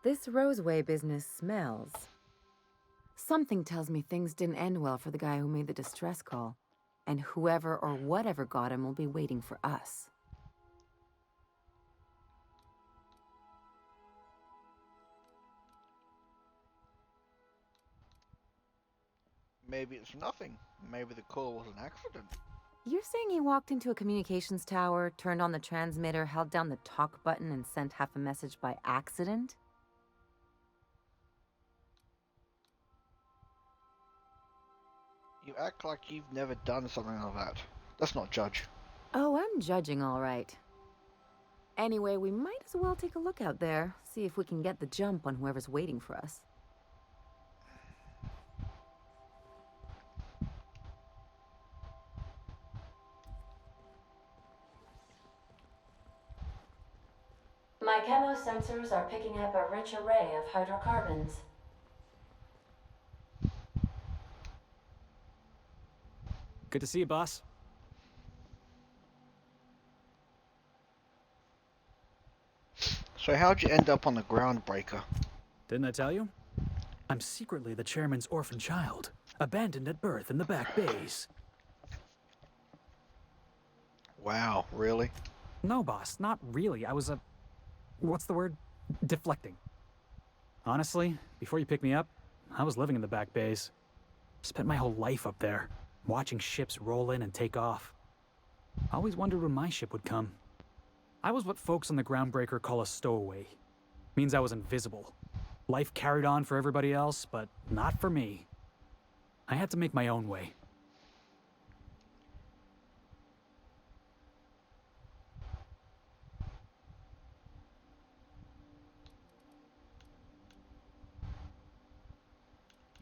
This Roseway business smells. Something tells me things didn't end well for the guy who made the distress call. And whoever or whatever got him will be waiting for us. Maybe it's nothing. Maybe the call was an accident. You're saying he walked into a communications tower, turned on the transmitter, held down the talk button, and sent half a message by accident? You act like you've never done something like that. Let's not judge. Oh, I'm judging all right. Anyway, we might as well take a look out there, see if we can get the jump on whoever's waiting for us. My chemo sensors are picking up a rich array of hydrocarbons. Good to see you, boss. So how'd you end up on the Groundbreaker? Didn't I tell you? I'm secretly the chairman's orphan child, abandoned at birth in the back bays. Wow, really? No, boss, not really. I was what's the word? Deflecting. Honestly, before you picked me up, I was living in the back bays. Spent my whole life up there, watching ships roll in and take off. Always wondered when my ship would come. I was what folks on the Groundbreaker call a stowaway. Means I was invisible. Life carried on for everybody else, but not for me. I had to make my own way.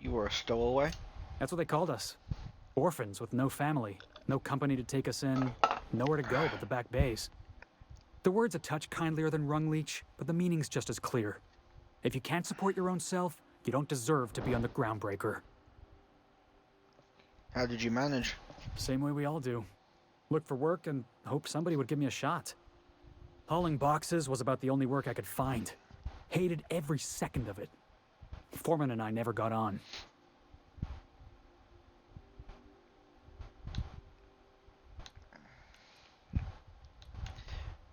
You were a stowaway? That's what they called us. Orphans with no family, no company to take us in, nowhere to go but the back bays. The word's a touch kindlier than Rungleech, but the meaning's just as clear. If you can't support your own self, you don't deserve to be on the Groundbreaker. How did you manage? Same way we all do. Look for work and hope somebody would give me a shot. Hauling boxes was about the only work I could find. Hated every second of it. Foreman and I never got on.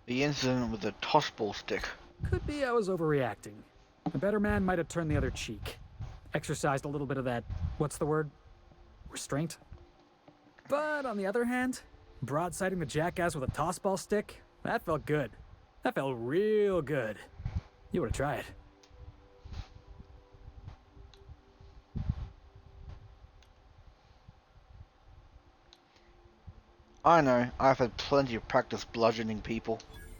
The incident with the tossball stick. Could be I was overreacting. A better man might have turned the other cheek. Exercised a little bit of that, what's the word? Restraint? But on the other hand, broadsiding the jackass with a tossball stick, that felt good. That felt real good. You ought to try it. I know, I've had plenty of practice bludgeoning people.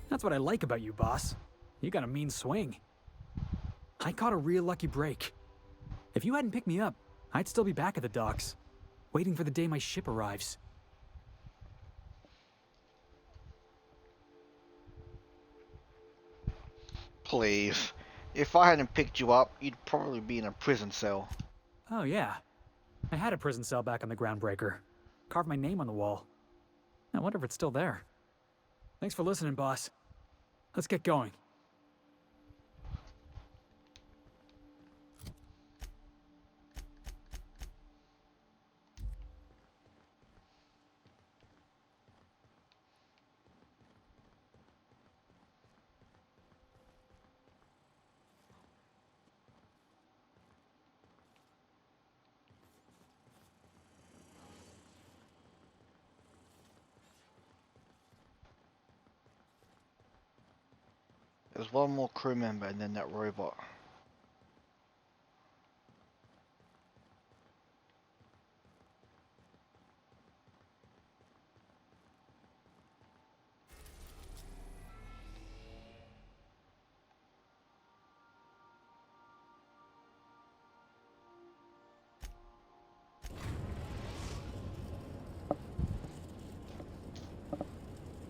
That's what I like about you, boss. You got a mean swing. I caught a real lucky break. If you hadn't picked me up, I'd still be back at the docks, waiting for the day my ship arrives. Please. If I hadn't picked you up, you'd probably be in a prison cell. Oh yeah. I had a prison cell back on the Groundbreaker. Carved my name on the wall. I wonder if it's still there. Thanks for listening, boss. Let's get going. There's one more crew member and then that robot.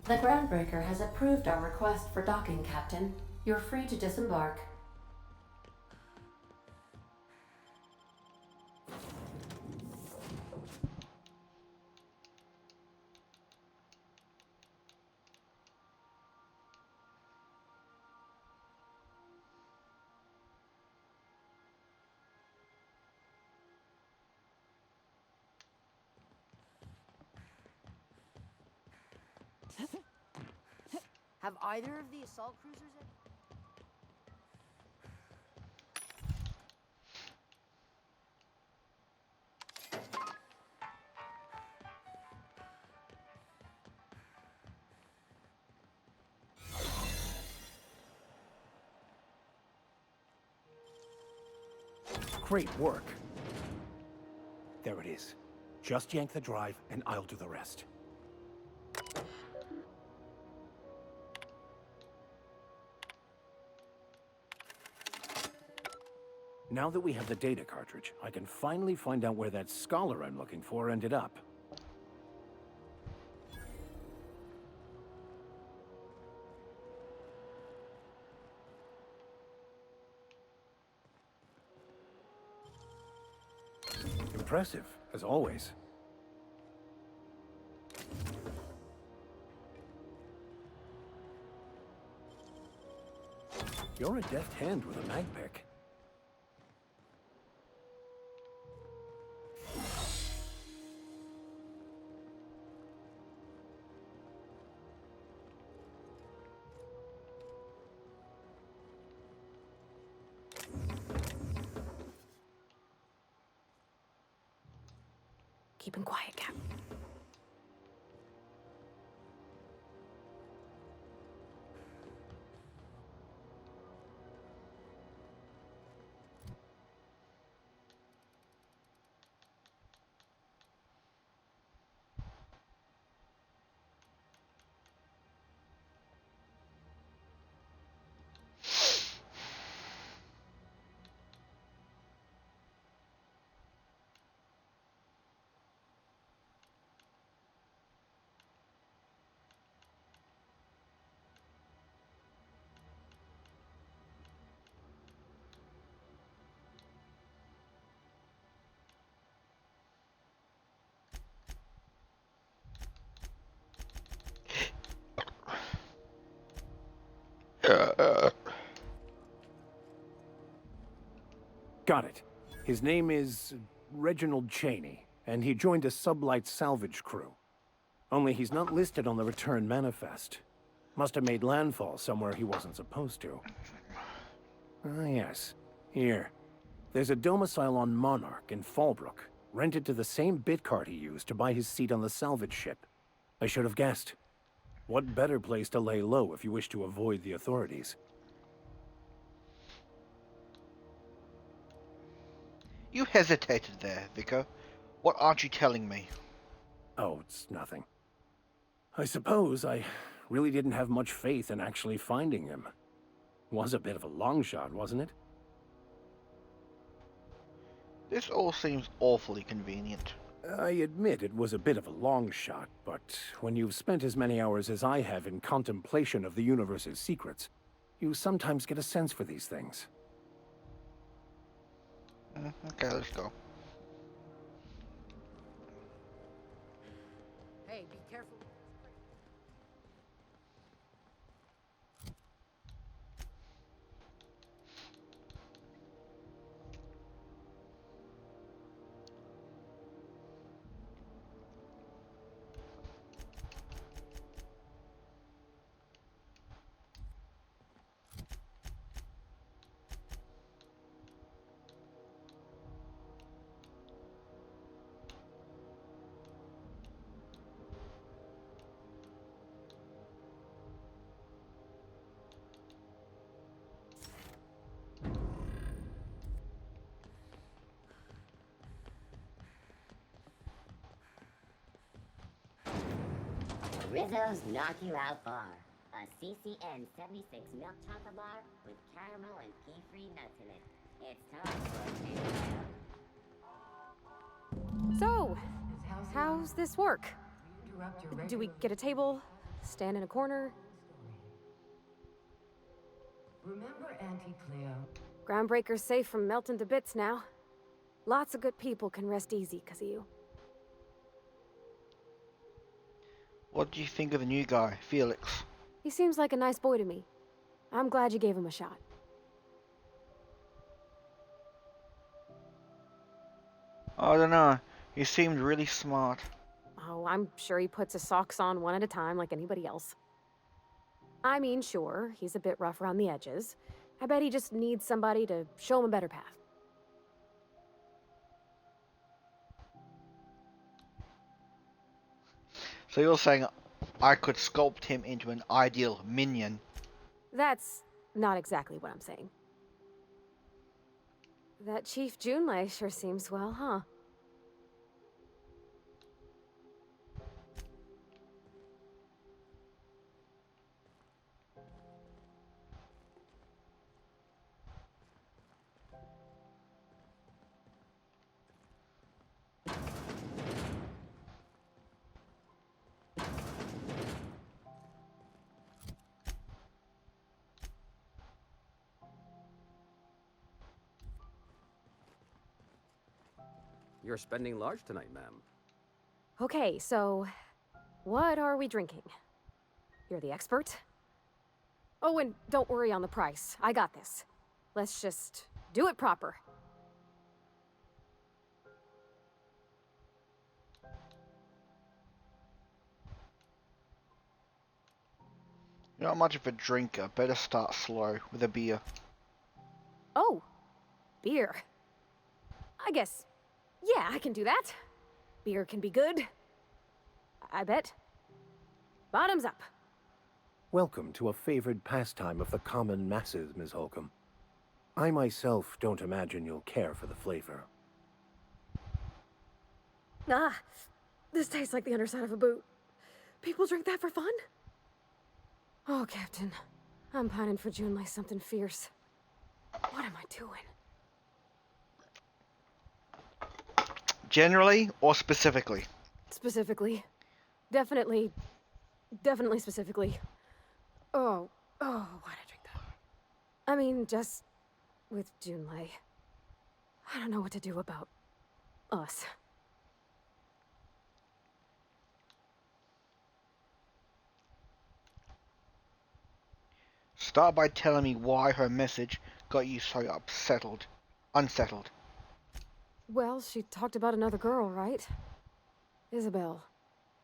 The Groundbreaker has approved our request for docking, Captain. You're free to disembark. Have either of the assault cruisers? Great work. There it is. Just yank the drive, and I'll do the rest. Now that we have the data cartridge, I can finally find out where that scholar I'm looking for ended up. Impressive, as always. You're a deft hand with a mag pick. Keep him quiet, Cap. Got it. His name is Reginald Cheney, and he joined a sublight salvage crew. Only he's not listed on the return manifest. Must have made landfall somewhere he wasn't supposed to. Ah, yes. Here. There's a domicile on Monarch in Fallbrook, rented to the same bit card he used to buy his seat on the salvage ship. I should have guessed. What better place to lay low if you wish to avoid the authorities? You hesitated there, Vicar. What aren't you telling me? Oh, it's nothing. I suppose I really didn't have much faith in actually finding him. Was a bit of a long shot, wasn't it? This all seems awfully convenient. I admit it was a bit of a long shot, but when you've spent as many hours as I have in contemplation of the universe's secrets, you sometimes get a sense for these things. Okay, let's go. Hey, be careful. Rizzo's Knock You Out Bar. A CCN 76 milk chocolate bar with caramel and pea-free nuts in it. It's time for a So, how's this work? Do we get a table? Stand in a corner? Remember Auntie Cleo? Groundbreaker's safe from melting to bits now. Lots of good people can rest easy because of you. What do you think of the new guy, Felix? He seems like a nice boy to me. I'm glad you gave him a shot. I don't know. He seemed really smart. Oh, I'm sure he puts his socks on one at a time like anybody else. I mean, sure, he's a bit rough around the edges. I bet he just needs somebody to show him a better path. So you're saying I could sculpt him into an ideal minion? That's not exactly what I'm saying. That Chief Junlei sure seems well, huh? You're spending large tonight, ma'am. Okay, so what are we drinking? You're the expert? Oh, and don't worry on the price. I got this. Let's just do it proper. You're not much of a drinker. Better start slow with a beer. Oh, beer. I guess, yeah, I can do that. Beer can be good. I bet. Bottoms up. Welcome to a favored pastime of the common masses, Ms. Holcomb. I myself don't imagine you'll care for the flavor. Ah, this tastes like the underside of a boot. People drink that for fun? Oh, Captain. I'm pining for Junlei something fierce. What am I doing? Generally or specifically? Specifically. Definitely specifically. Oh, why'd I drink that? I mean, just with Junlei. I don't know what to do about us. Start by telling me why her message got you so unsettled. Well, she talked about another girl, right? Isabel.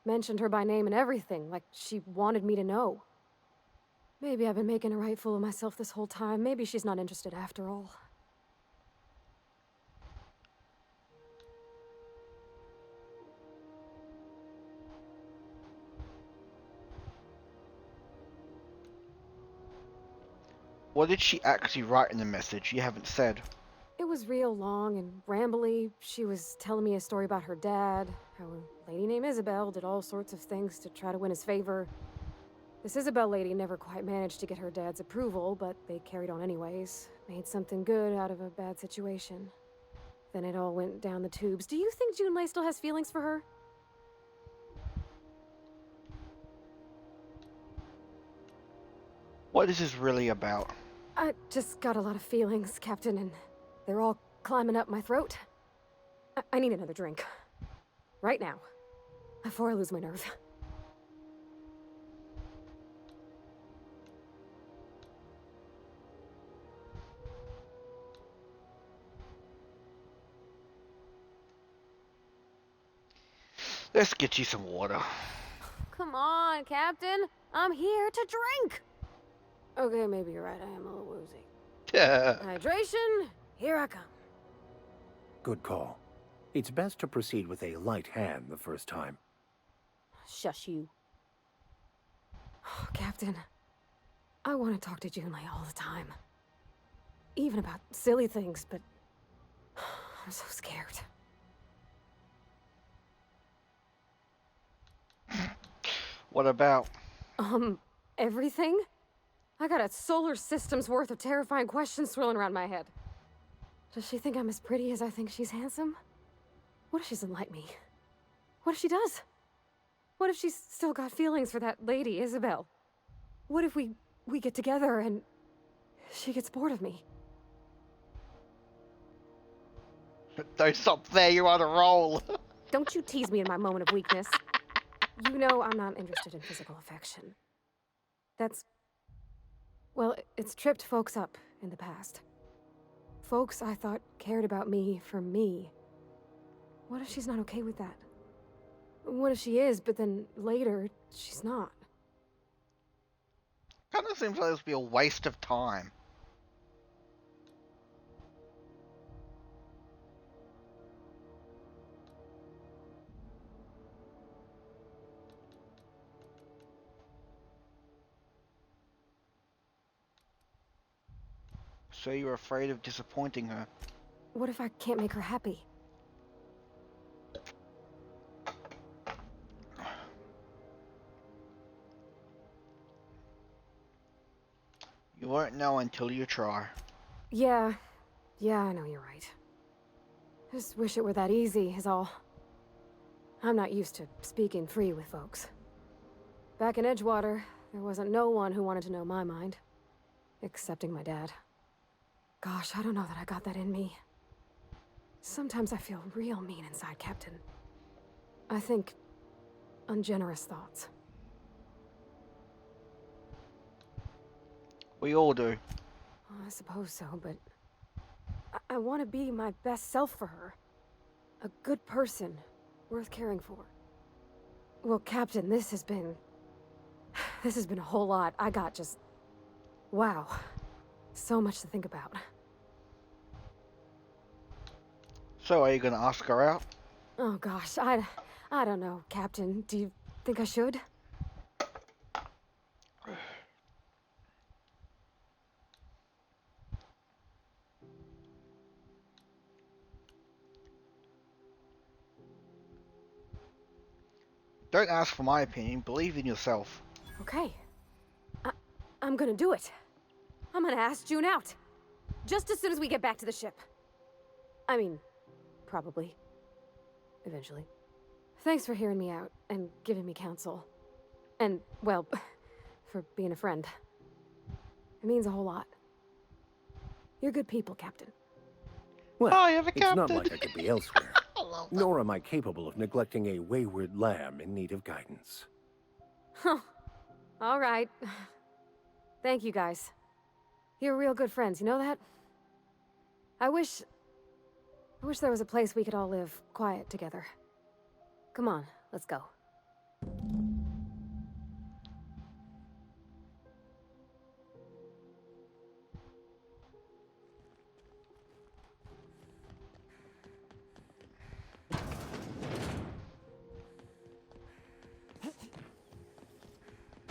Mentioned her by name and everything, like she wanted me to know. Maybe I've been making a right fool of myself this whole time. Maybe she's not interested after all. What did she actually write in the message? You haven't said. It was real long and rambly. She was telling me a story about her dad, how a lady named Isabel did all sorts of things to try to win his favor. This Isabel lady never quite managed to get her dad's approval, but they carried on anyways. Made something good out of a bad situation. Then it all went down the tubes. Do you think Junlei still has feelings for her? What is this really about? I just got a lot of feelings, Captain, and they're all climbing up my throat. I need another drink. Right now. Before I lose my nerve. Let's get you some water. Come on, Captain. I'm here to drink. Okay, maybe you're right. I am a little woozy. Hydration, here I come. Good call. It's best to proceed with a light hand the first time. Shush you. Captain, I want to talk to Junlei all the time. Even about silly things, but I'm so scared. What about? Everything? I got a solar system's worth of terrifying questions swirling around my head. Does she think I'm as pretty as I think she's handsome? What if she doesn't like me? What if she does? What if she's still got feelings for that lady, Isabel? What if we get together and she gets bored of me? Don't stop there, you're on a roll. Don't you tease me in my moment of weakness. You know I'm not interested in physical affection. Well, it's tripped folks up in the past. Folks I thought cared about me for me. What if she's not okay with that? What if she is, but then later, she's not? What kind of seems like this would be a waste of time. So you're afraid of disappointing her? What if I can't make her happy? You won't know until you try. Yeah, I know you're right. Just wish it were that easy, is all. I'm not used to speaking free with folks. Back in Edgewater, there wasn't no one who wanted to know my mind. Excepting my dad. Gosh, I don't know that I got that in me. Sometimes I feel real mean inside, Captain. I think ungenerous thoughts. We all do. I suppose so, but I want to be my best self for her. A good person, worth caring for. Well, Captain, this has been a whole lot. I got just... wow. So much to think about. So are you gonna ask her out? Oh gosh, I don't know, Captain. Do you think I should? Don't ask for my opinion, believe in yourself. Okay. I'm gonna do it. I'm gonna ask June out. Just as soon as we get back to the ship. I mean, probably. Eventually. Thanks for hearing me out and giving me counsel. And, well, for being a friend. It means a whole lot. You're good people, Captain. Well, Oh, you're the it's not captain. like I could be elsewhere. I love that. Nor am I capable of neglecting a wayward lamb in need of guidance. Huh. All right. Thank you, guys. You're real good friends, you know that? I wish there was a place we could all live quiet together. Come on, let's go.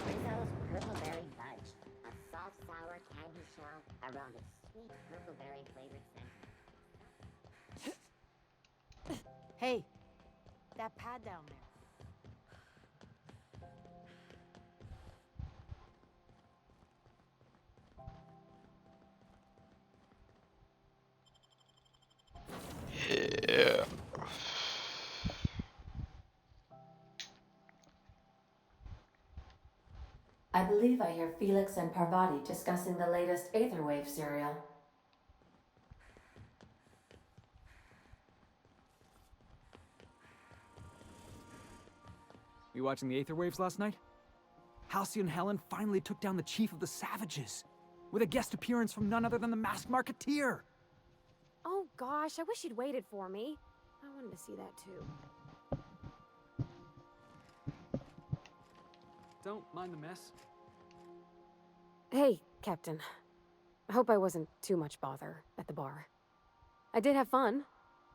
Rizzo's Purpleberry Fudge. A soft, sour candy shell around a sweet purpleberry flavored center. Hey, that pad down there. Yeah. I believe I hear Felix and Parvati discussing the latest Aetherwave serial. You watching the Aether Waves last night? Halcyon Helen finally took down the Chief of the Savages, with a guest appearance from none other than the Masked Marketeer. Oh gosh, I wish you'd waited for me. I wanted to see that too. Don't mind the mess. Hey, Captain. I hope I wasn't too much bother at the bar. I did have fun,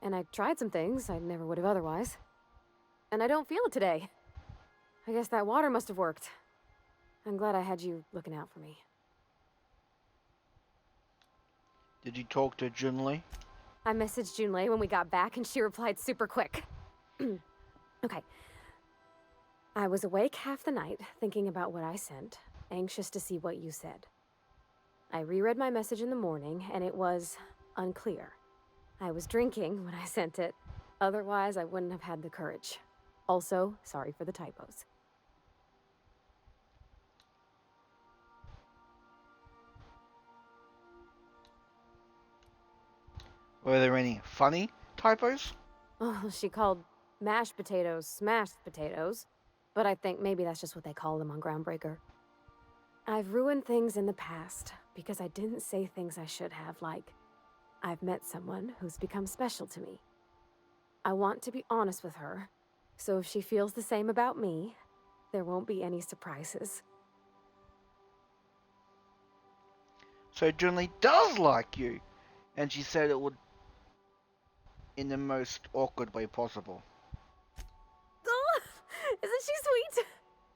and I tried some things I never would have otherwise. And I don't feel it today. I guess that water must have worked. I'm glad I had you looking out for me. Did you talk to Junlei? I messaged Junlei when we got back, and she replied super quick. Okay. I was awake half the night, thinking about what I sent, anxious to see what you said. I reread my message in the morning, and it was unclear. I was drinking when I sent it. Otherwise, I wouldn't have had the courage. Also, sorry for the typos. Were there any funny typos? Oh, she called mashed potatoes smashed potatoes, but I think maybe that's just what they call them on Groundbreaker. I've ruined things in the past because I didn't say things I should have, like, I've met someone who's become special to me. I want to be honest with her, so if she feels the same about me, there won't be any surprises. So Junli does like you, and she said it would in the most awkward way possible. Oh, isn't she sweet?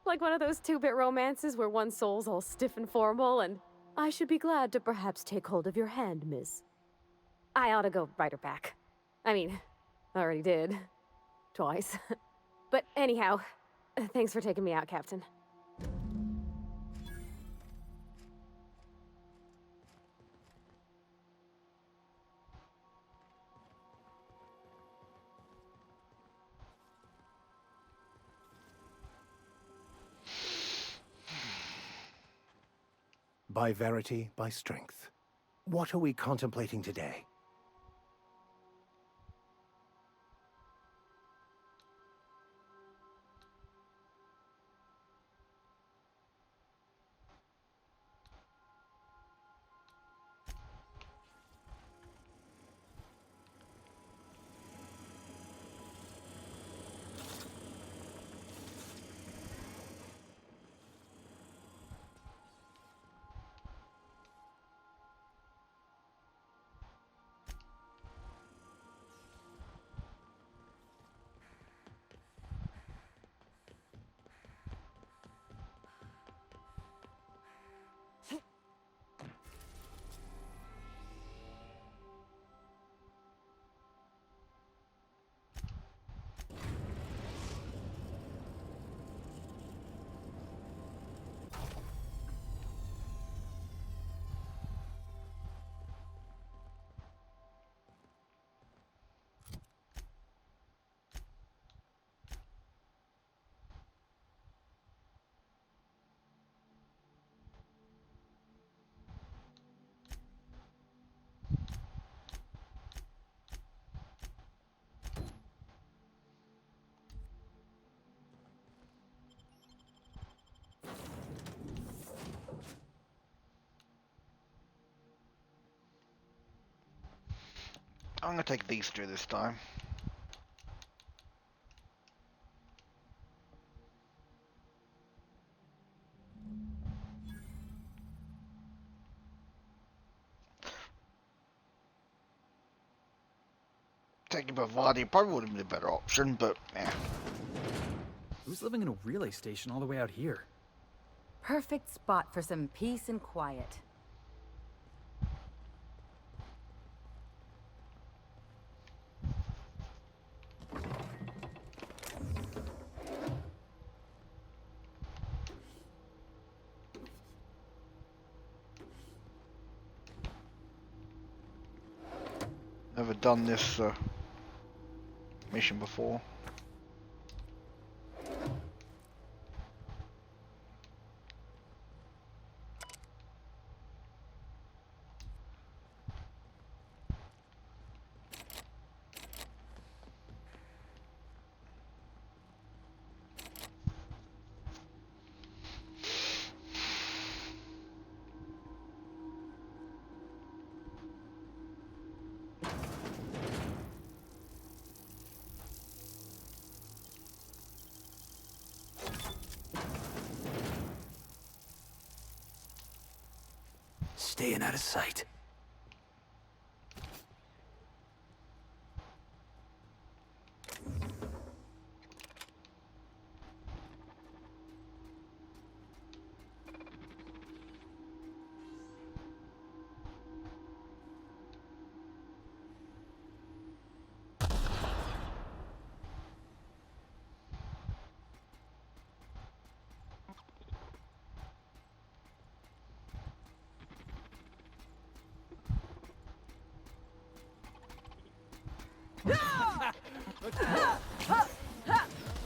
Like one of those two-bit romances where one soul's all stiff and formal and I should be glad to perhaps take hold of your hand, miss. I ought to go write her back. I mean, I already did. Twice. But anyhow, thanks for taking me out, Captain. By verity, by strength. What are we contemplating today? I'm gonna take these two this time. Taking Bavati probably would have been a better option, but eh. Who's living in a relay station all the way out here? Perfect spot for some peace and quiet. Never done this mission before. Staying out of sight.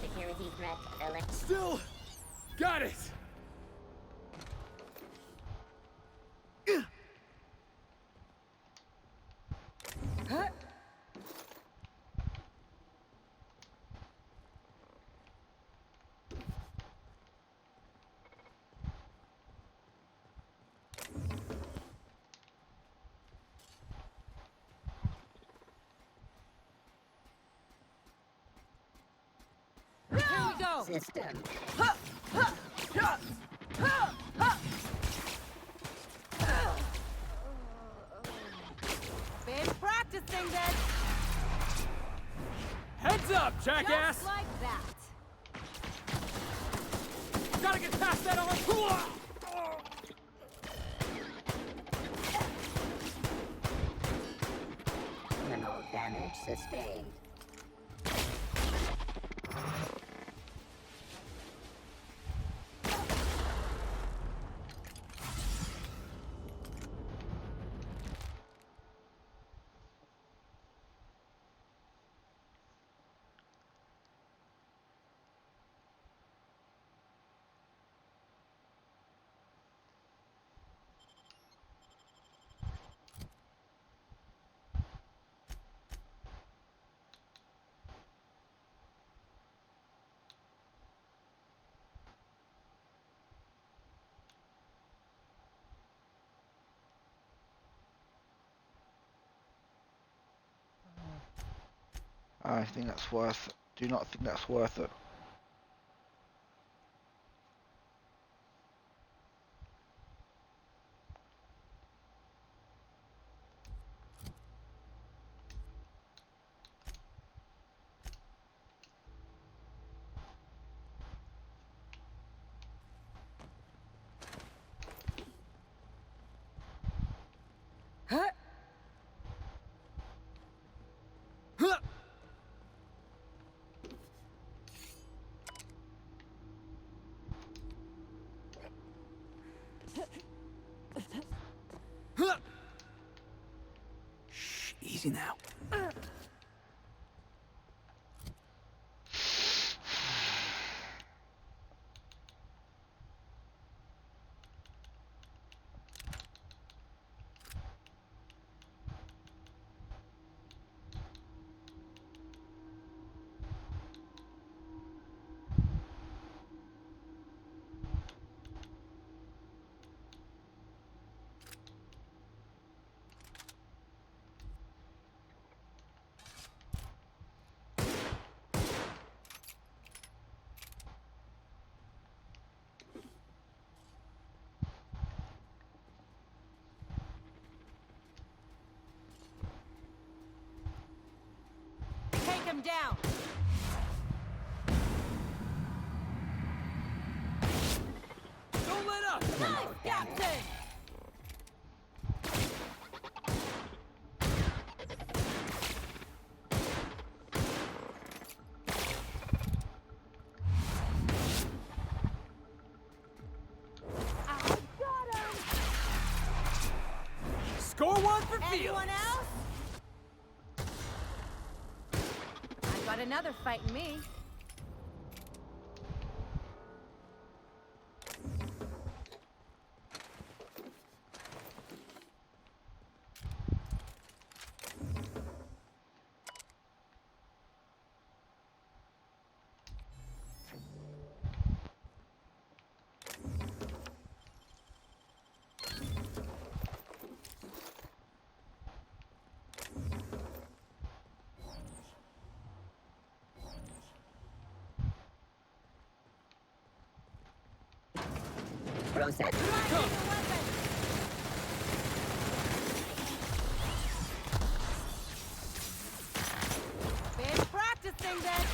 Security threat alert. Still got it. System. thing then? Heads up, jackass! Just like that. Gotta get past that arm! Minimal damage sustained. I think that's worth. Do not think that's worth it. Shh, easy now. Take him down. Don't let up! Nice, Captain! I got him! Score one for Field! Anyone else? I got another fight in me. Process. Been practicing then.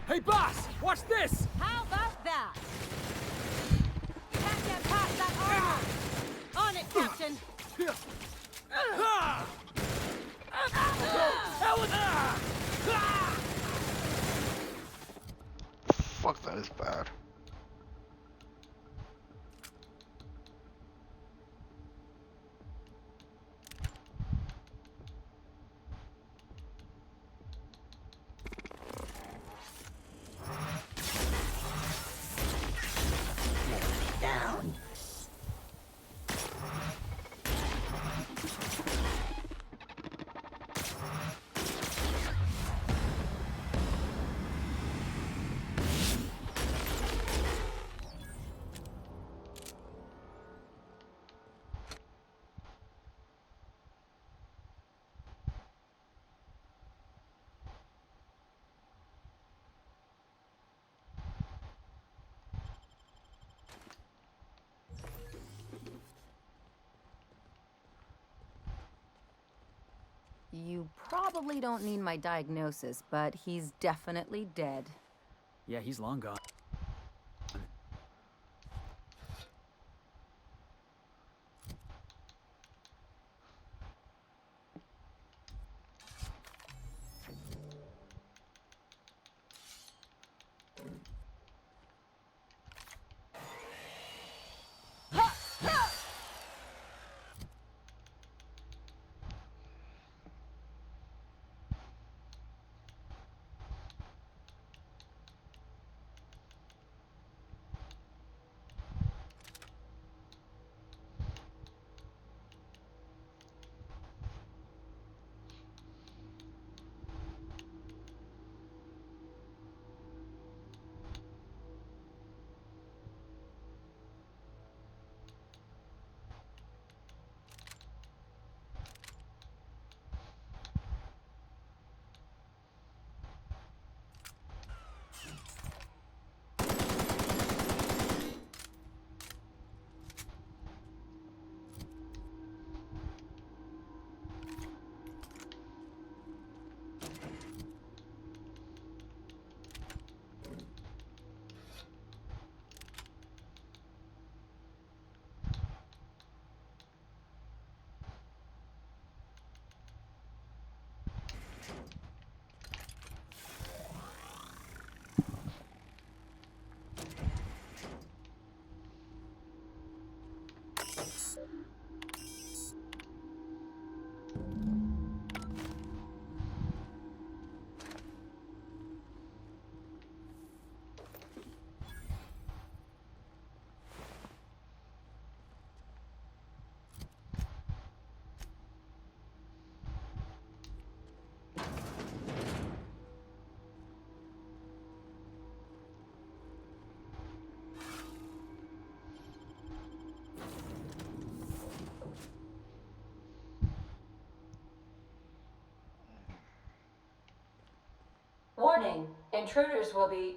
Hey, boss! Watch this! How about that? Can't get past that armor. On it, Captain. Fuck, that is bad. You probably don't need my diagnosis, but he's definitely dead. Yeah, he's long gone. Warning, intruders will be...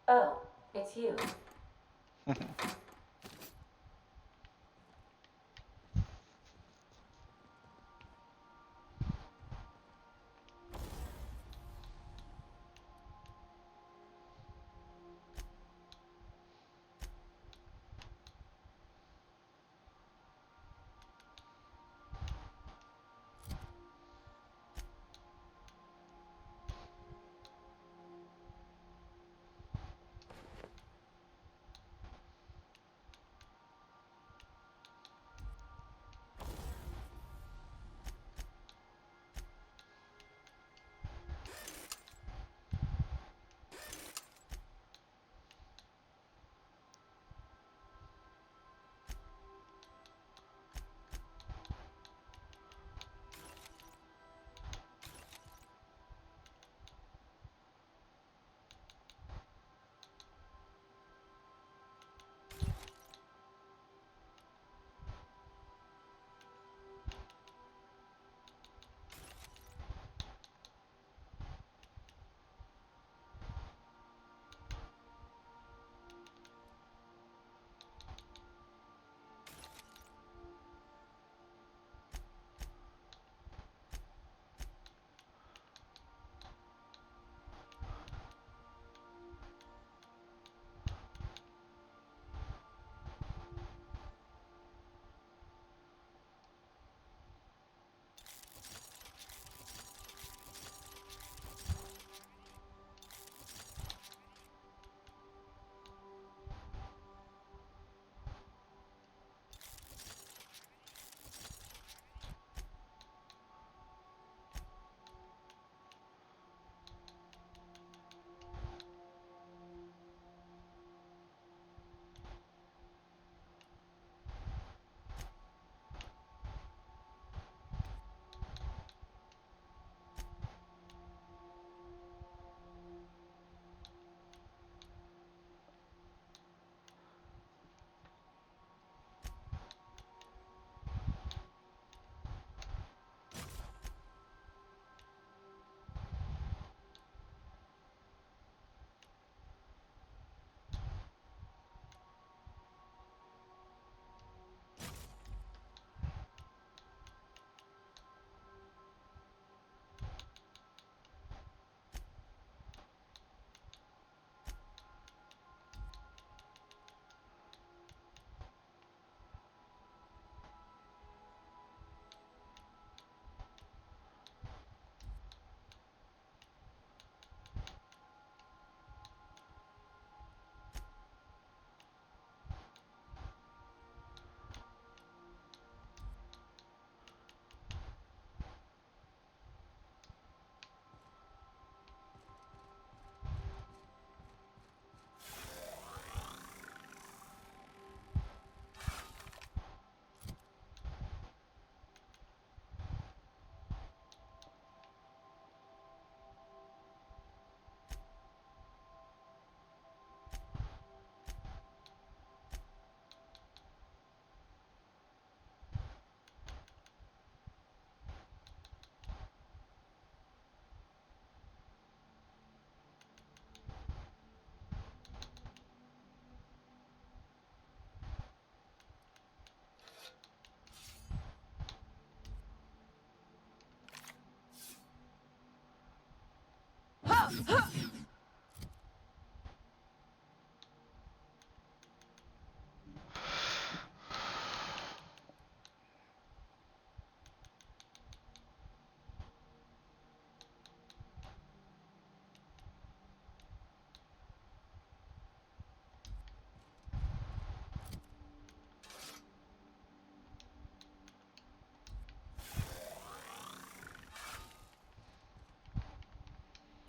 Oh, it's you.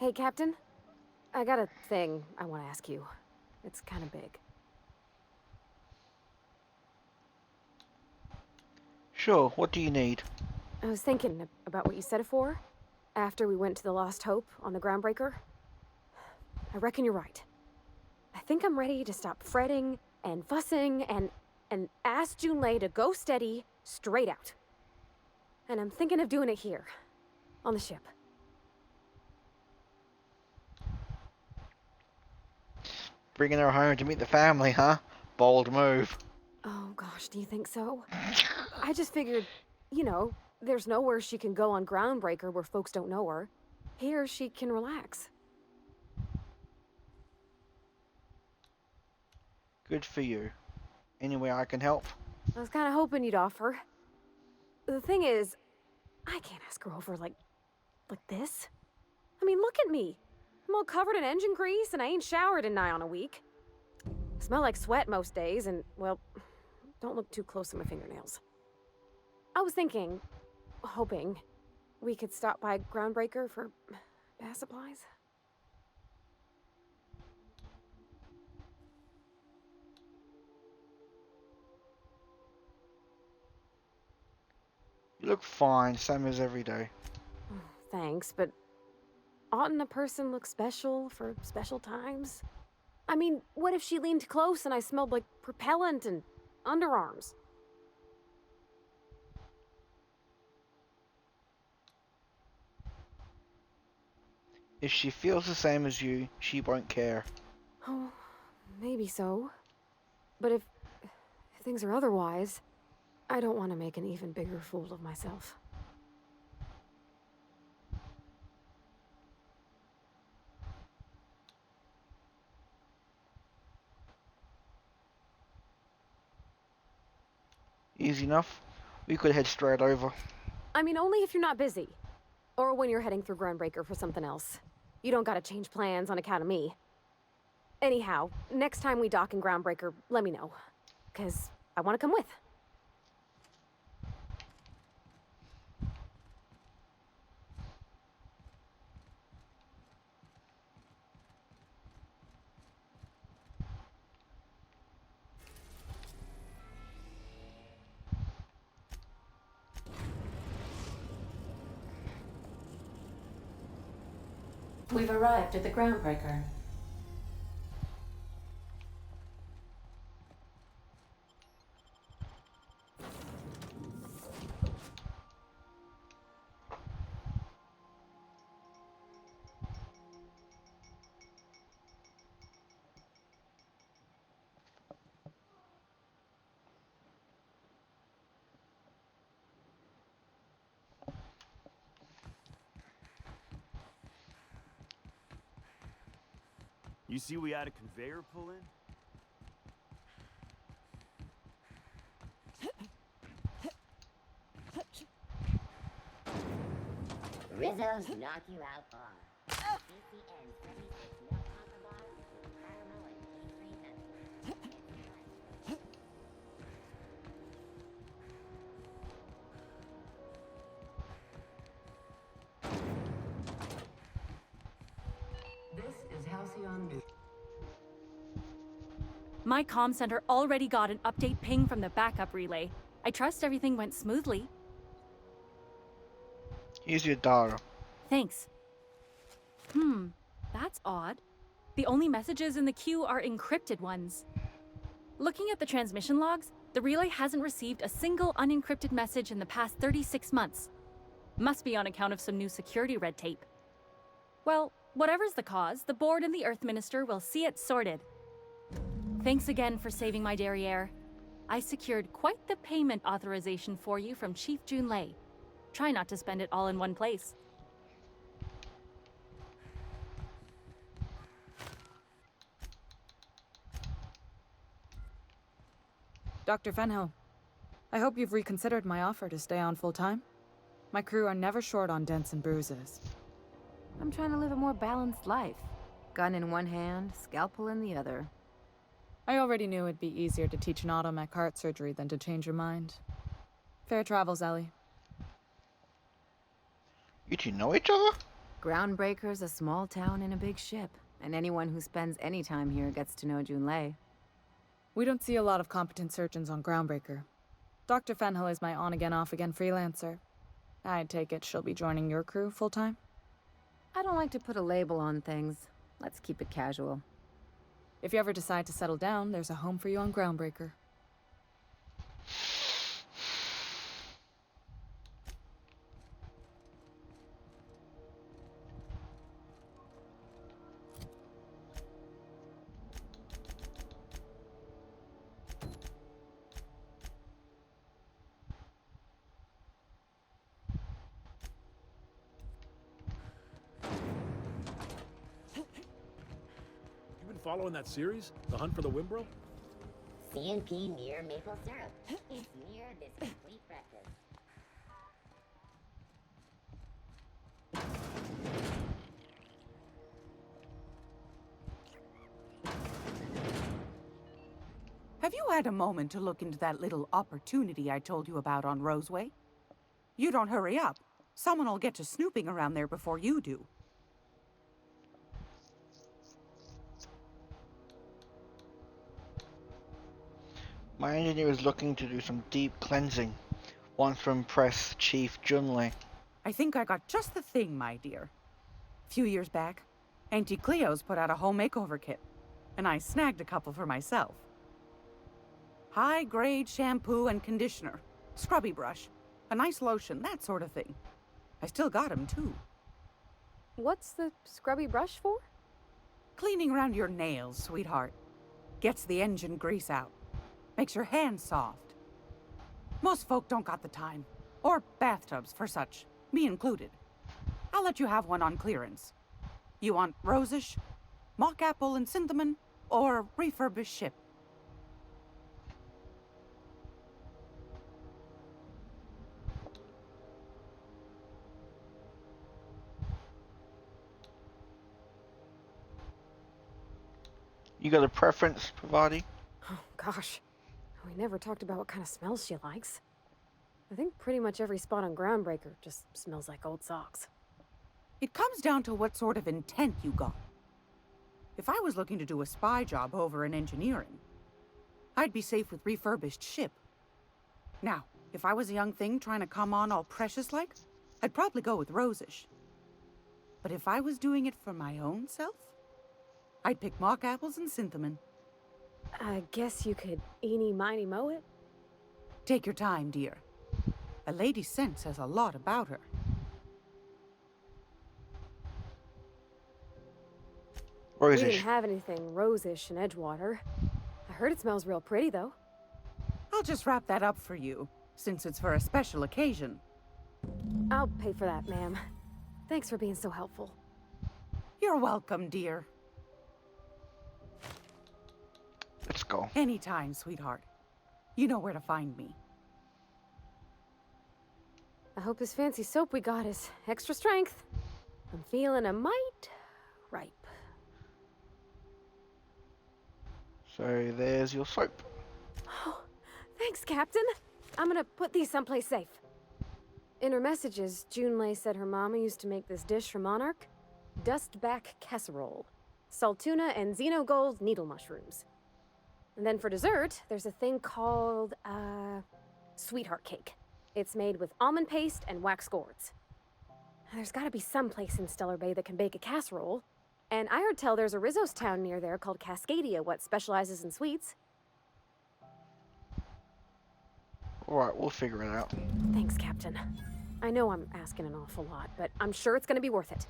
Hey, Captain. I got a thing I want to ask you. It's kind of big. Sure, what do you need? I was thinking about what you said before, after we went to the Lost Hope on the Groundbreaker. I reckon you're right. I think I'm ready to stop fretting and fussing and ask Junlei to go steady, straight out. And I'm thinking of doing it here, on the ship. Bringing her home to meet the family, huh? Bold move. Oh gosh, do you think so? I just figured, you know, there's nowhere she can go on Groundbreaker where folks don't know her. Here she can relax. Good for you. Any way I can help? I was kind of hoping you'd offer. The thing is, I can't ask her over like this. I mean, look at me. I'm all covered in engine grease and I ain't showered in nigh on a week. I smell like sweat most days and, well, don't look too close at my fingernails. I was thinking, hoping, we could stop by Groundbreaker for bath supplies. You look fine, same as every day. Thanks, but oughtn't a person look special for special times? I mean, what if she leaned close and I smelled like propellant and underarms? If she feels the same as you, she won't care. Oh, maybe so. But if things are otherwise, I don't want to make an even bigger fool of myself. Easy enough. We could head straight over. I mean, only if you're not busy. Or when you're heading through Groundbreaker for something else. You don't gotta change plans on account of me. Anyhow, next time we dock in Groundbreaker, let me know. 'Cause I want to come with. We've arrived at the Groundbreaker. You see we had a conveyor pull in? Rizzo's Knock You Out Bar. CCN 76 milk chocolate bar with caramel and pea-free nuts. This is Halcyon News. My comm center already got an update ping from the backup relay. I trust everything went smoothly. Here's your data. Thanks. That's odd. The only messages in the queue are encrypted ones. Looking at the transmission logs, the relay hasn't received a single unencrypted message in the past 36 months. Must be on account of some new security red tape. Well, whatever's the cause, the board and the Earth Minister will see it sorted. Thanks again for saving my derriere. I secured quite the payment authorization for you from Chief Junlei. Try not to spend it all in one place. Dr. Fenhill, I hope you've reconsidered my offer to stay on full-time. My crew are never short on dents and bruises. I'm trying to live a more balanced life. Gun in one hand, scalpel in the other. I already knew it'd be easier to teach an automech heart surgery than to change your mind. Fair travels, Ellie. You two know each other? Groundbreaker's a small town in a big ship, and anyone who spends any time here gets to know Junlei. We don't see a lot of competent surgeons on Groundbreaker. Dr. Fenhill is my on-again, off-again freelancer. I take it she'll be joining your crew full-time? I don't like to put a label on things. Let's keep it casual. If you ever decide to settle down, there's a home for you on Groundbreaker. Following that series? The Hunt for the Wimbro? CNP near maple syrup. It's near this complete breakfast. Have you had a moment to look into that little opportunity I told you about on Roseway? You don't hurry up. Someone will get to snooping around there before you do. My engineer is looking to do some deep cleansing. Wants to impress Chief Junlei. I think I got just the thing, my dear. A few years back, Auntie Cleo's put out a home makeover kit, and I snagged a couple for myself. High-grade shampoo and conditioner, scrubby brush, a nice lotion, that sort of thing. I still got 'em, too. What's the scrubby brush for? Cleaning around your nails, sweetheart. Gets the engine grease out. Makes your hands soft. Most folk don't got the time. Or bathtubs for such, me included. I'll let you have one on clearance. You want rosish, mock apple and cinnamon, or refurbished ship? You got a preference, Pavati? Oh, gosh. We never talked about what kind of smells she likes. I think pretty much every spot on Groundbreaker just smells like old socks. It comes down to what sort of intent you got. If I was looking to do a spy job over in engineering, I'd be safe with refurbished ship. Now, if I was a young thing trying to come on all precious-like, I'd probably go with rosish. But if I was doing it for my own self, I'd pick mock apples and cinnamon. I guess you could eeny-miny-moe it? Take your time, dear. A lady's scent says a lot about her. We didn't have anything rosish in Edgewater. I heard it smells real pretty, though. I'll just wrap that up for you, since it's for a special occasion. I'll pay for that, ma'am. Thanks for being so helpful. You're welcome, dear. Let's go. Anytime, sweetheart. You know where to find me. I hope this fancy soap we got is extra strength. I'm feeling a mite ripe. So there's your soap. Oh, thanks, Captain. I'm gonna put these someplace safe. In her messages, Junlei said her mama used to make this dish for Monarch. Dustback casserole. Saltuna and xenogold needle mushrooms. And then for dessert, there's a thing called, sweetheart cake. It's made with almond paste and wax gourds. There's gotta be some place in Stellar Bay that can bake a casserole. And I heard tell there's a Rizzo's town near there called Cascadia, what specializes in sweets. Alright, we'll figure it out. Thanks, Captain. I know I'm asking an awful lot, but I'm sure it's gonna be worth it.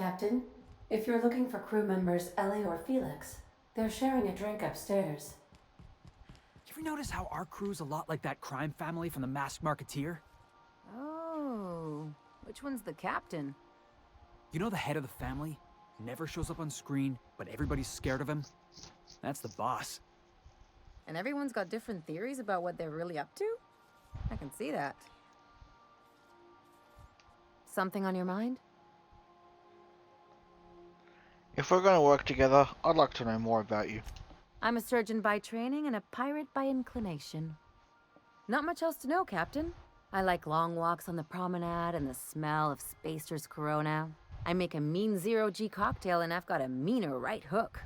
Captain, if you're looking for crew members Ellie or Felix, they're sharing a drink upstairs. You ever notice how our crew's a lot like that crime family from The Masked Marketeer? Oh, which one's the captain? You know the head of the family? Never shows up on screen, but everybody's scared of him? That's the boss. And everyone's got different theories about what they're really up to? I can see that. Something on your mind? If we're gonna work together, I'd like to know more about you. I'm a surgeon by training and a pirate by inclination. Not much else to know, Captain. I like long walks on the promenade and the smell of Spacer's Corona. I make a mean zero-G cocktail and I've got a meaner right hook.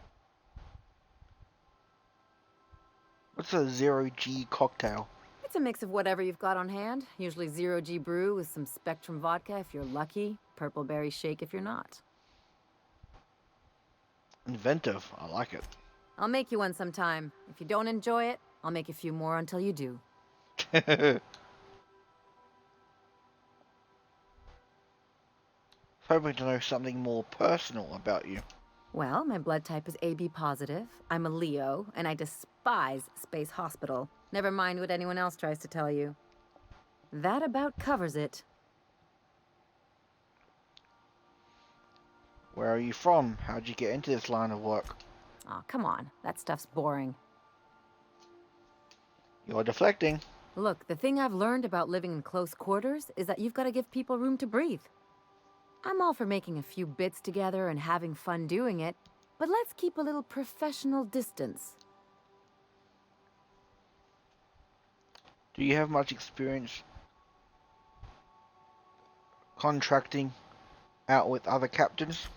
What's a zero-G cocktail? It's a mix of whatever you've got on hand. Usually zero-G brew with some Spectrum vodka if you're lucky, purple berry shake if you're not. Inventive. I like it. I'll make you one sometime. If you don't enjoy it, I'll make a few more until you do. Hoping to know something more personal about you. Well, my blood type is AB positive. I'm a Leo, and I despise Space Hospital. Never mind what anyone else tries to tell you. That about covers it. Where are you from? How'd you get into this line of work? Aw, come on. That stuff's boring. You're deflecting. Look, the thing I've learned about living in close quarters is that you've got to give people room to breathe. I'm all for making a few bits together and having fun doing it, but let's keep a little professional distance. Do you have much experience contracting out with other captains?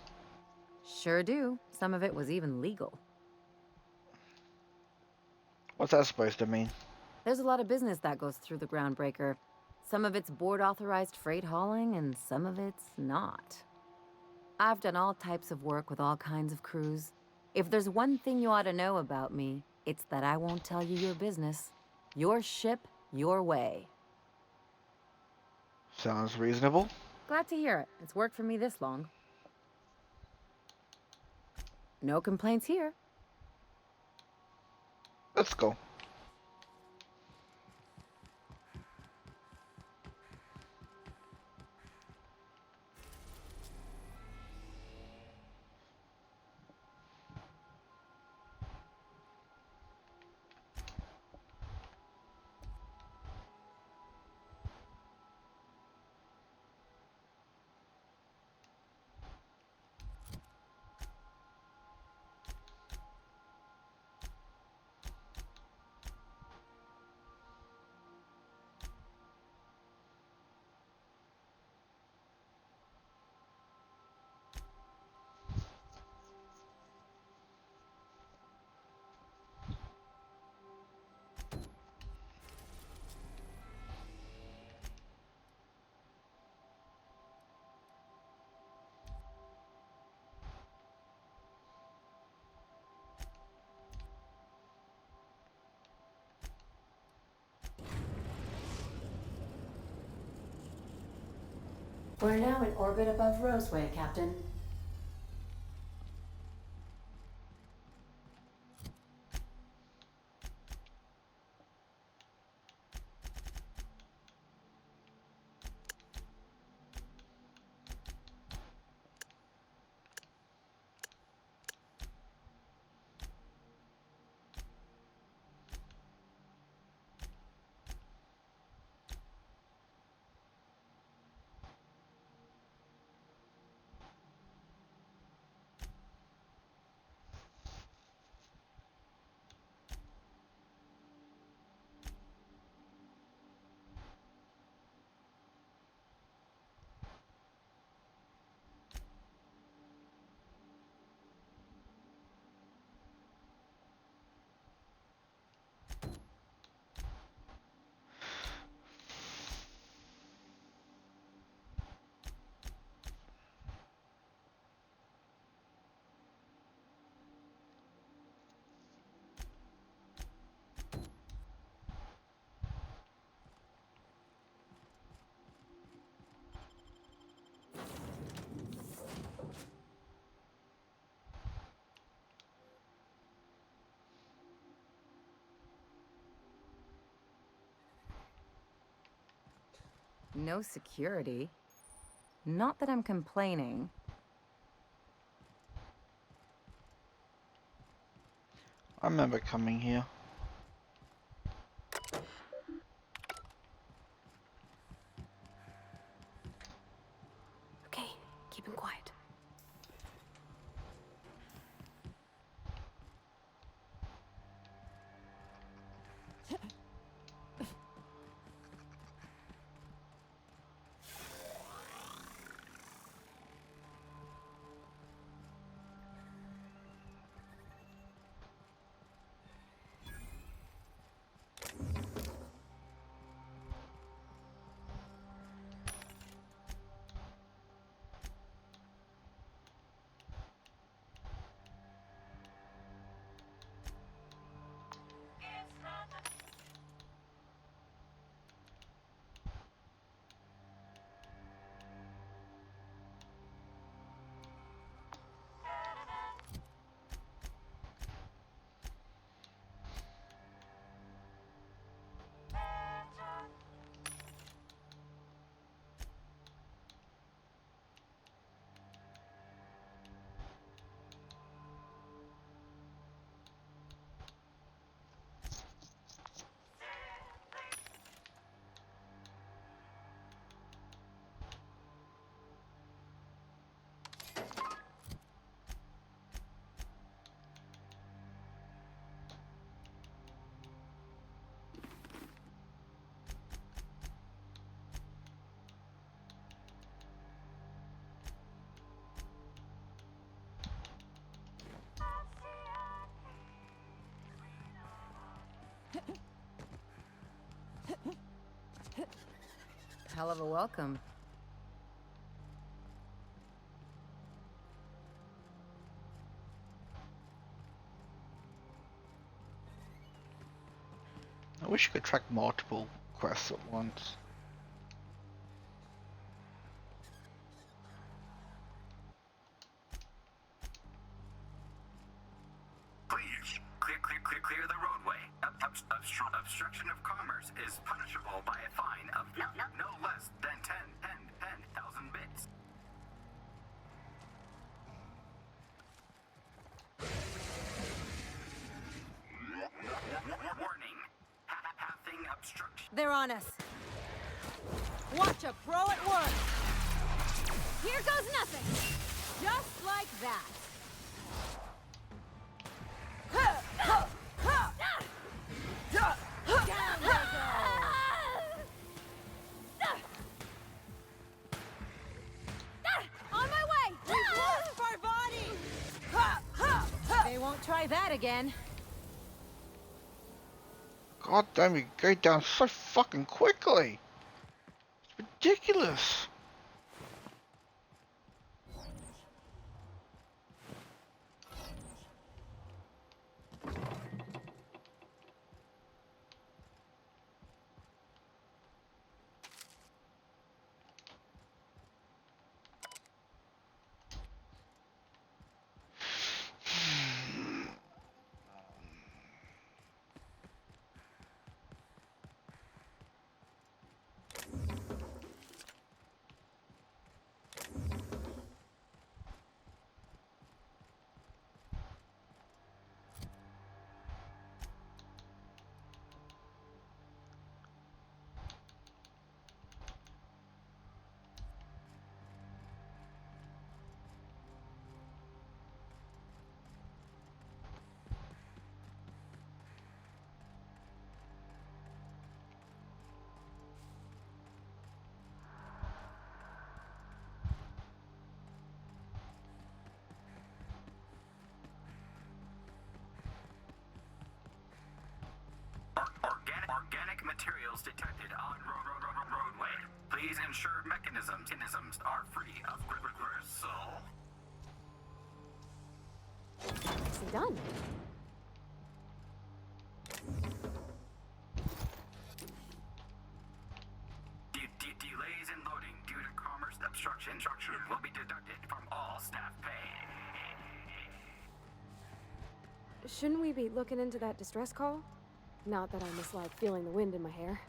Sure do. Some of it was even legal. What's that supposed to mean? There's a lot of business that goes through the Groundbreaker. Some of it's board-authorized freight hauling, and some of it's not. I've done all types of work with all kinds of crews. If there's one thing you ought to know about me, it's that I won't tell you your business. Your ship, your way. Sounds reasonable. Glad to hear it. It's worked for me this long. No complaints here. Let's go. We're now in orbit above Roseway, Captain. No security. Not that I'm complaining. I remember coming here. Okay, keep him quiet. Hell of a welcome. I wish you could track multiple quests at once. Please, clear the roadway. Obstruction of commerce is punishable by a fine of no less than 10,000 bits. Warning. Pathing obstruction. They're on us. Watch a pro at work. Here goes nothing. Just like that. Down they go. On my way. Parvati. They won't try that again. God damn, you go down so fucking quickly. It's ridiculous. Organic materials detected on roadway. Please ensure mechanisms are free of reversal. Nicely done. Delays in loading due to commerce obstruction will be deducted from all staff pay. Shouldn't we be looking into that distress call? Not that I mislike feeling the wind in my hair.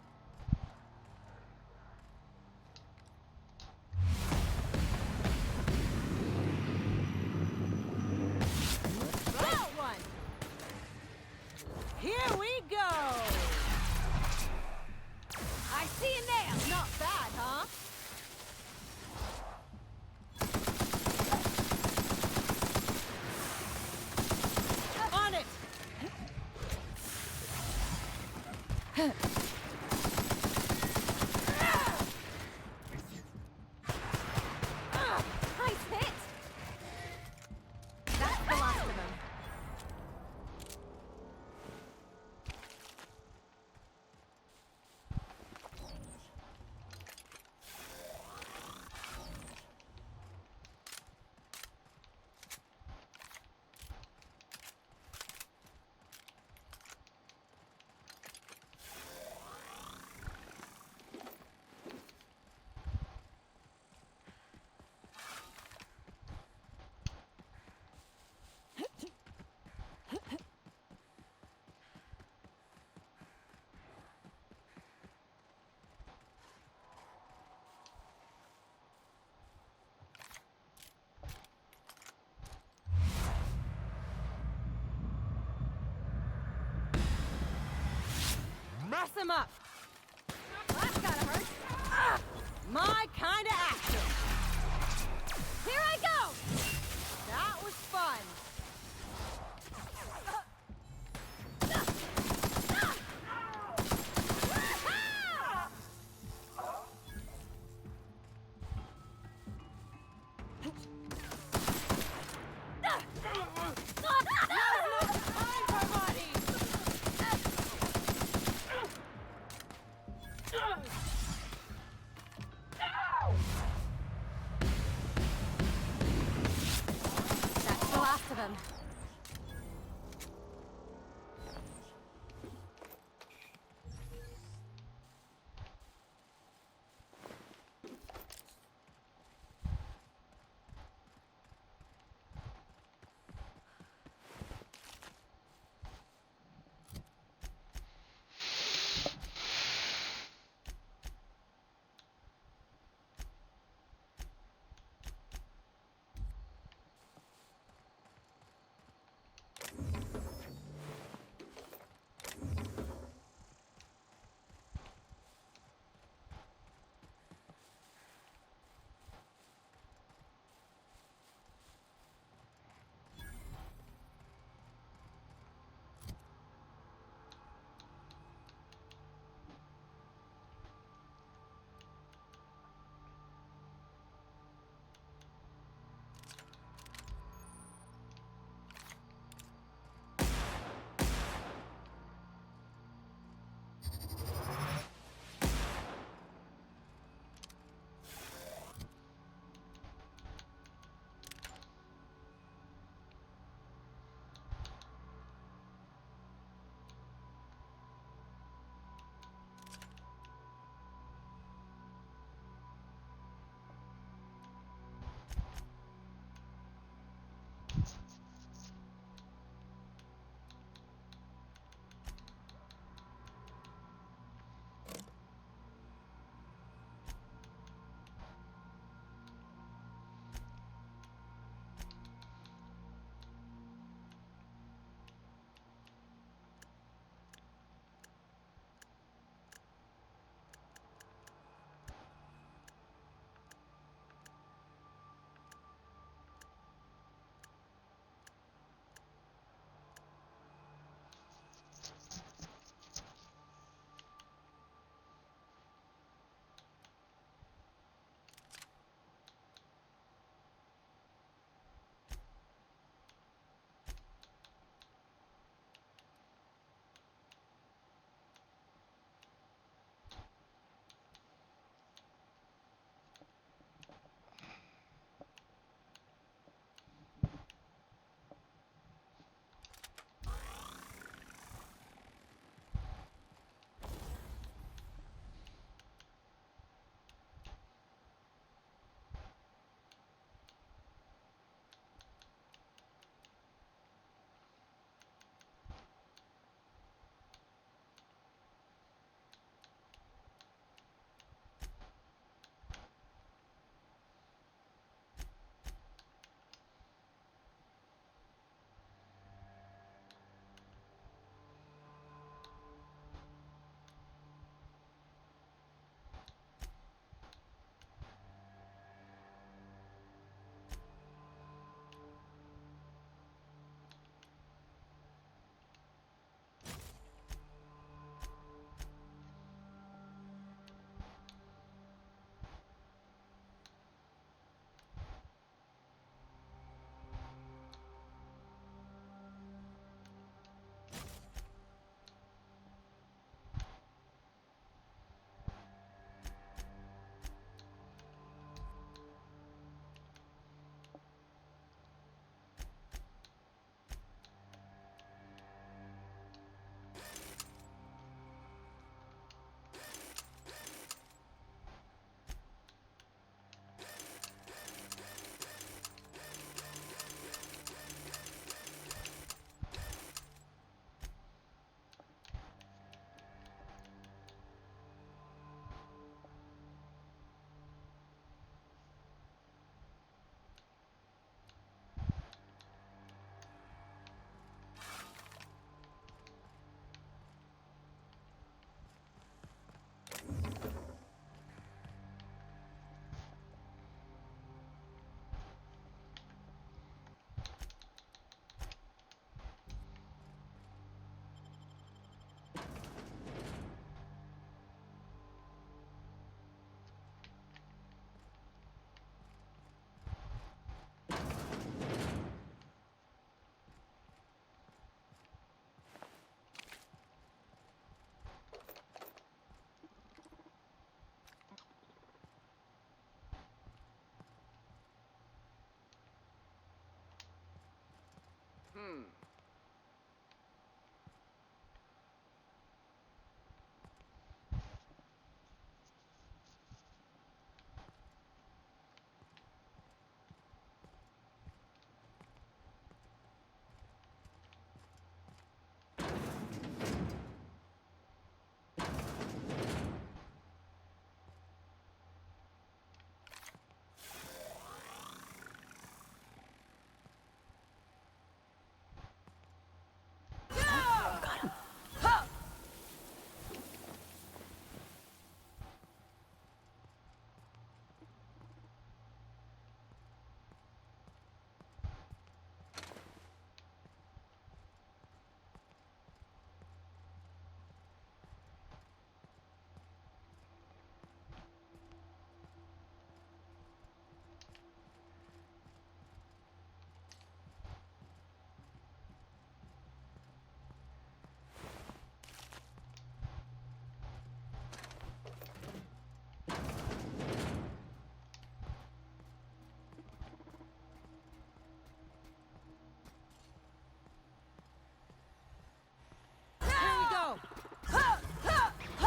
Here we go! I see a nail! Not bad, huh? On it! Nice hit! That's the last of them. Mess him up! That's gotta hurt! Ah, my kind of action! Here I go! That was fun! That's the last of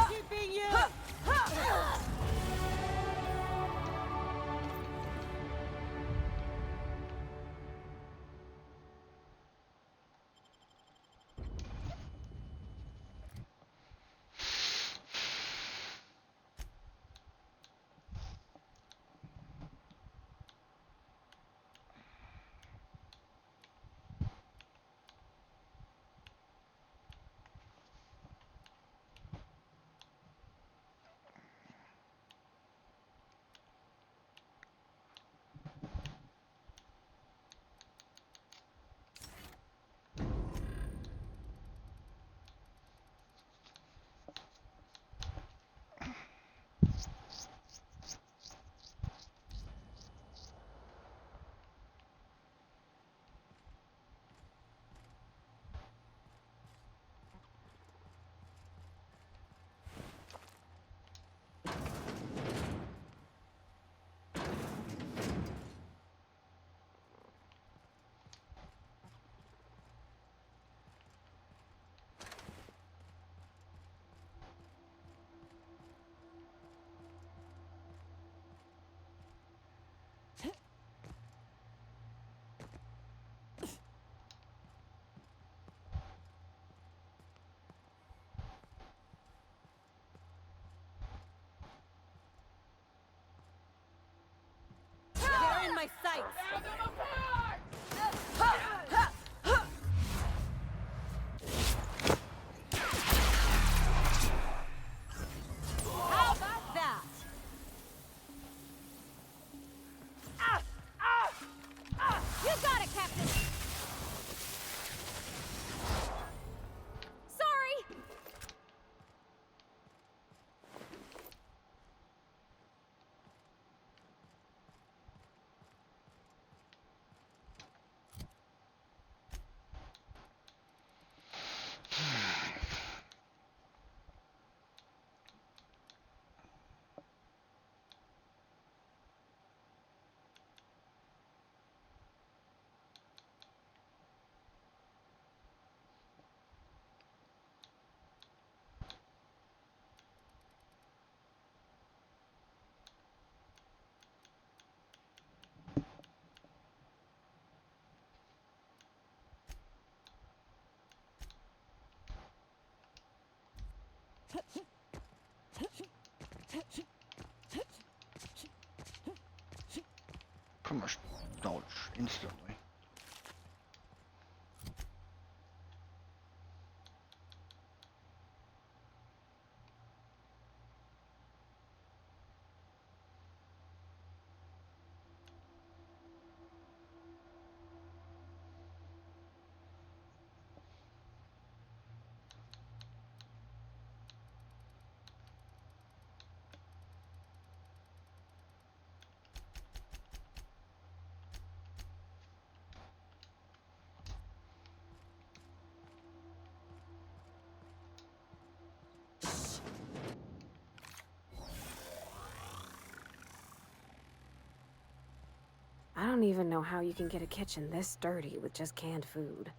Keeping you! They're in my sights! How about that? You got it, Captain! Sorry! Pretty much dodge instantly. I don't even know how you can get a kitchen this dirty with just canned food.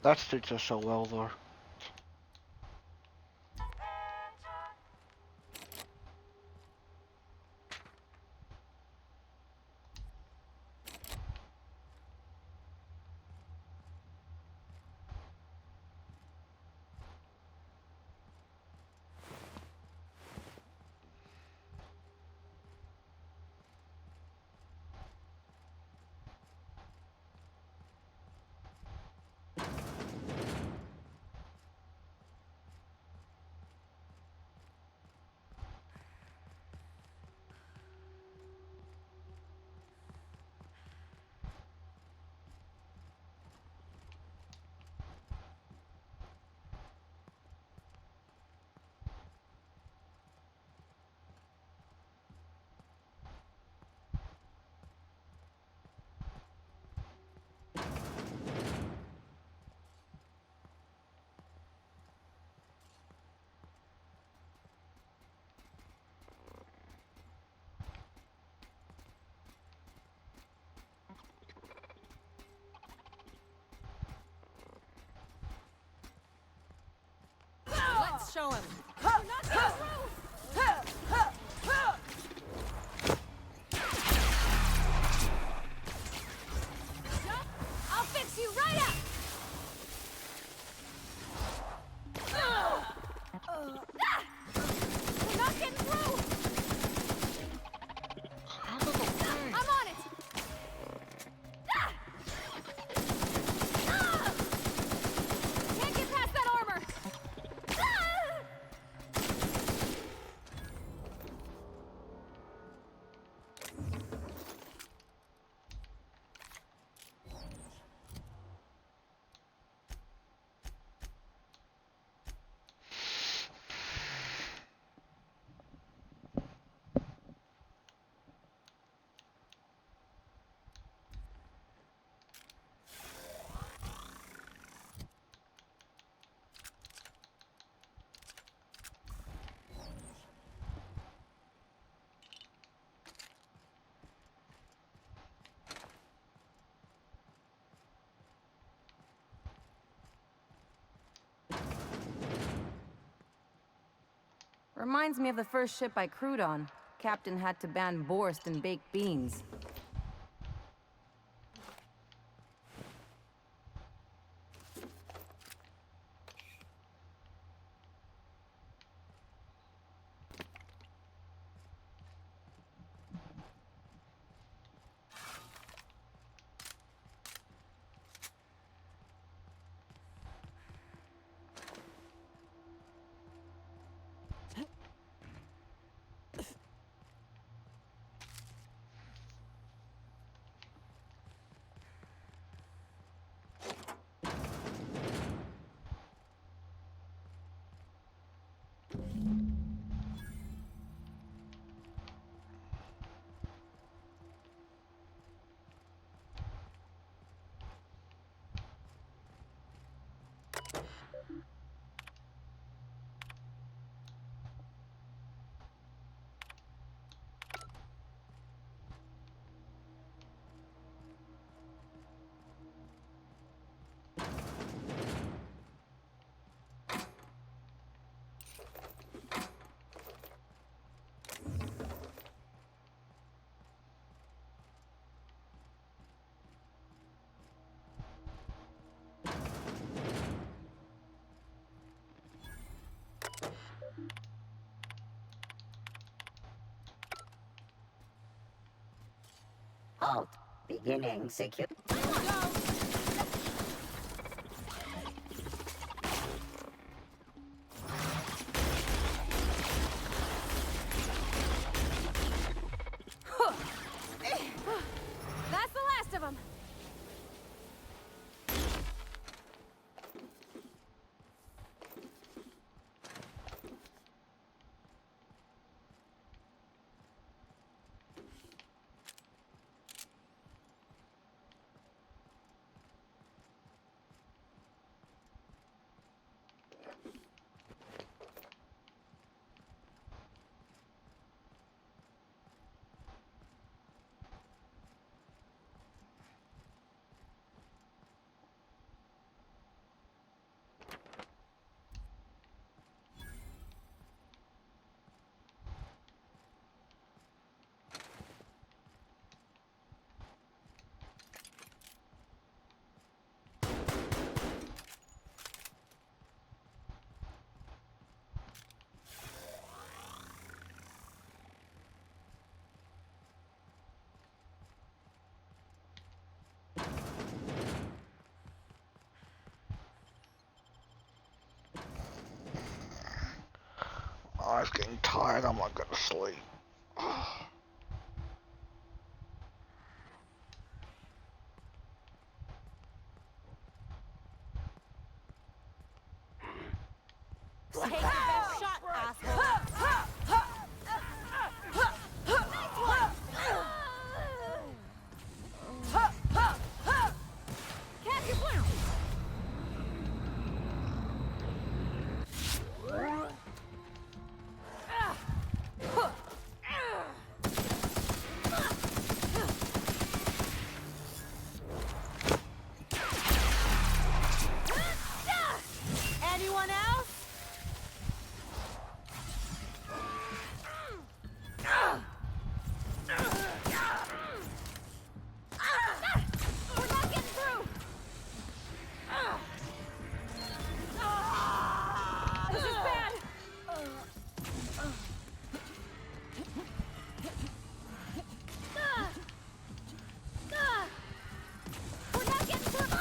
That suits us so well, though. Let's show him. I'll fix you right up. We're not getting through. I'm on it. Can't get past that armor. Reminds me of the first ship I crewed on. Captain had to ban Borst and baked beans. Halt. Beginning secure. That's the last of them. eyes getting tired. I'm not gonna sleep. Take your best shot, asshole. Can't you win? Anyone else? We're not getting through. This is bad. We're not getting through.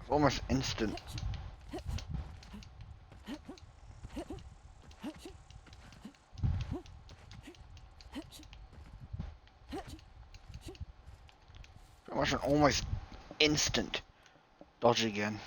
Almost instant. Almost an almost instant dodge again.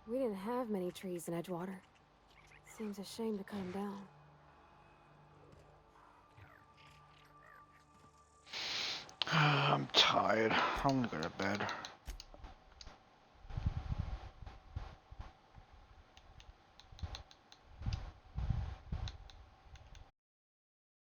We didn't have many trees in Edgewater. Seems a shame to cut them down. I'm tired. I'm gonna go to bed.